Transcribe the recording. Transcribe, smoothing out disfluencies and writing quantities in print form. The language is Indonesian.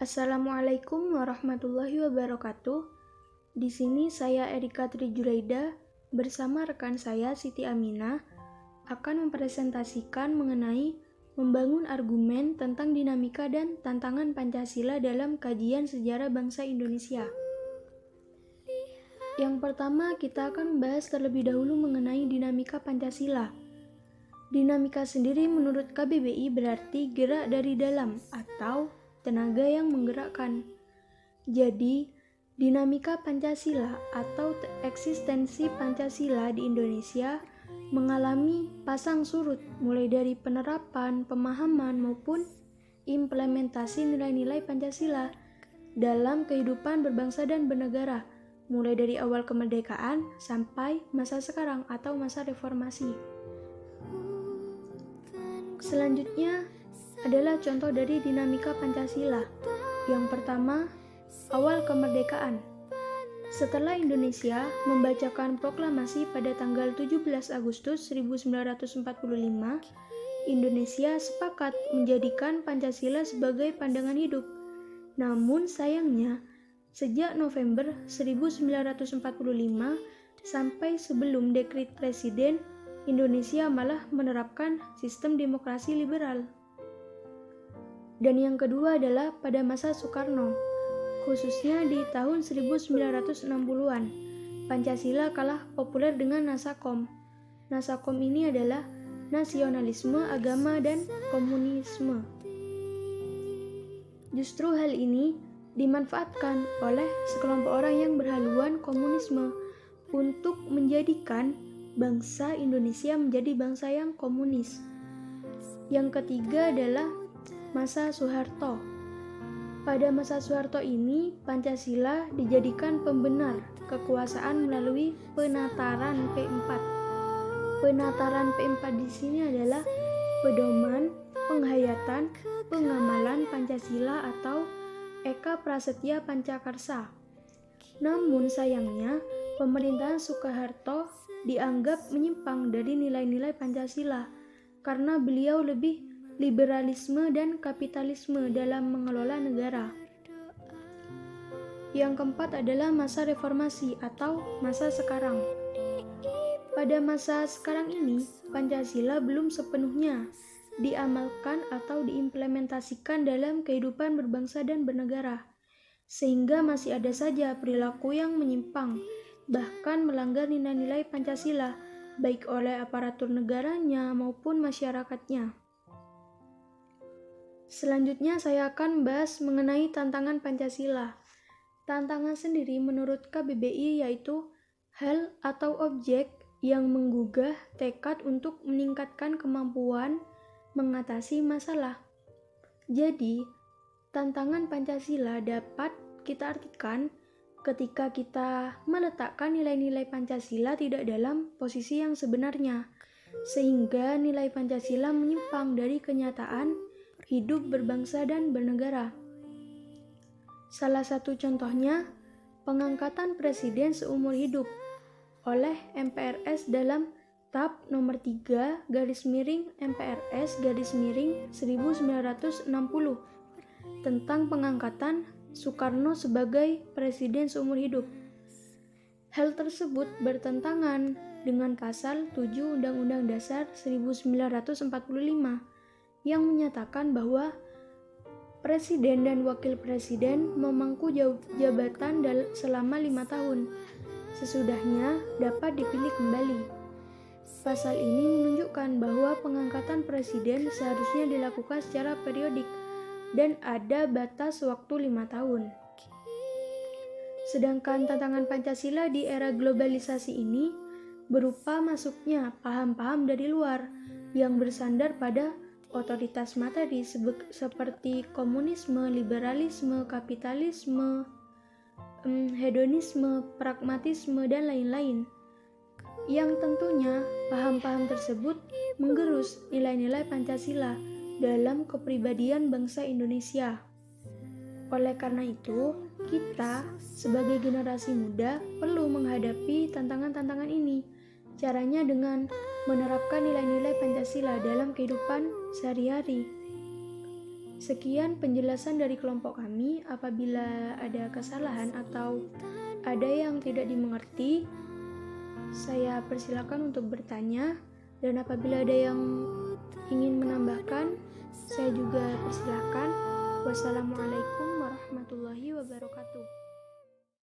Assalamualaikum warahmatullahi wabarakatuh. Di sini saya Erika Trijuraida bersama rekan saya Siti Aminah akan mempresentasikan mengenai membangun argumen tentang dinamika dan tantangan Pancasila dalam kajian sejarah bangsa Indonesia. Yang pertama, kita akan membahas terlebih dahulu mengenai dinamika Pancasila. Dinamika sendiri menurut KBBI berarti gerak dari dalam atau tenaga yang menggerakkan. Jadi, dinamika Pancasila atau eksistensi Pancasila di Indonesia mengalami pasang surut mulai dari penerapan, pemahaman maupun implementasi nilai-nilai Pancasila dalam kehidupan berbangsa dan bernegara, mulai dari awal kemerdekaan sampai masa sekarang atau masa reformasi. Selanjutnya adalah contoh dari dinamika Pancasila. Yang pertama, awal kemerdekaan. Setelah Indonesia membacakan proklamasi pada tanggal 17 Agustus 1945, Indonesia sepakat menjadikan Pancasila sebagai pandangan hidup. Namun sayangnya, sejak November 1945 sampai sebelum dekret Presiden, Indonesia malah menerapkan sistem demokrasi liberal. Dan yang kedua adalah pada masa Soekarno, khususnya di tahun 1960-an, Pancasila kalah populer dengan Nasakom. Nasakom ini adalah nasionalisme, agama, dan komunisme. Justru hal ini dimanfaatkan oleh sekelompok orang yang berhaluan komunisme untuk menjadikan bangsa Indonesia menjadi bangsa yang komunis. Yang ketiga adalah masa Soeharto. Pada masa Soeharto ini, Pancasila dijadikan pembenar kekuasaan melalui penataran P4. Penataran P4 di sini adalah pedoman, penghayatan, pengamalan Pancasila atau Eka Prasetya Pancakarsa. Namun sayangnya, pemerintahan Soeharto dianggap menyimpang dari nilai-nilai Pancasila karena beliau lebih liberalisme dan kapitalisme dalam mengelola negara. Yang keempat adalah masa reformasi atau masa sekarang. Pada masa sekarang ini, Pancasila belum sepenuhnya diamalkan atau diimplementasikan dalam kehidupan berbangsa dan bernegara, sehingga masih ada saja perilaku yang menyimpang, bahkan melanggar nilai-nilai Pancasila, baik oleh aparatur negaranya maupun masyarakatnya. Selanjutnya saya akan membahas mengenai tantangan Pancasila. Tantangan sendiri menurut KBBI yaitu hal atau objek yang menggugah tekad untuk meningkatkan kemampuan mengatasi masalah. Jadi, tantangan Pancasila dapat kita artikan ketika kita meletakkan nilai-nilai Pancasila tidak dalam posisi yang sebenarnya, sehingga nilai Pancasila menyimpang dari kenyataan hidup berbangsa dan bernegara. Salah satu contohnya, pengangkatan presiden seumur hidup oleh MPRS dalam TAP nomor 3 MPRS 1960 tentang pengangkatan Soekarno sebagai presiden seumur hidup. Hal tersebut bertentangan dengan pasal 7 Undang-Undang Dasar 1945 yang menyatakan bahwa presiden dan wakil presiden memangku jabatan selama 5 tahun. Sesudahnya dapat dipilih kembali. Pasal ini menunjukkan bahwa pengangkatan presiden seharusnya dilakukan secara periodik dan ada batas waktu 5 tahun. Sedangkan tantangan Pancasila di era globalisasi ini berupa masuknya paham-paham dari luar yang bersandar pada otoritas materi seperti komunisme, liberalisme, kapitalisme, hedonisme, pragmatisme, dan lain-lain. Yang tentunya paham-paham tersebut menggerus nilai-nilai Pancasila dalam kepribadian bangsa Indonesia. Oleh karena itu, kita sebagai generasi muda perlu menghadapi tantangan-tantangan ini. Caranya dengan menerapkan nilai-nilai Pancasila dalam kehidupan sehari-hari. Sekian penjelasan dari kelompok kami. Apabila ada kesalahan atau ada yang tidak dimengerti, saya persilakan untuk bertanya. Dan apabila ada yang ingin menambahkan, saya juga persilakan. Wassalamualaikum warahmatullahi wabarakatuh.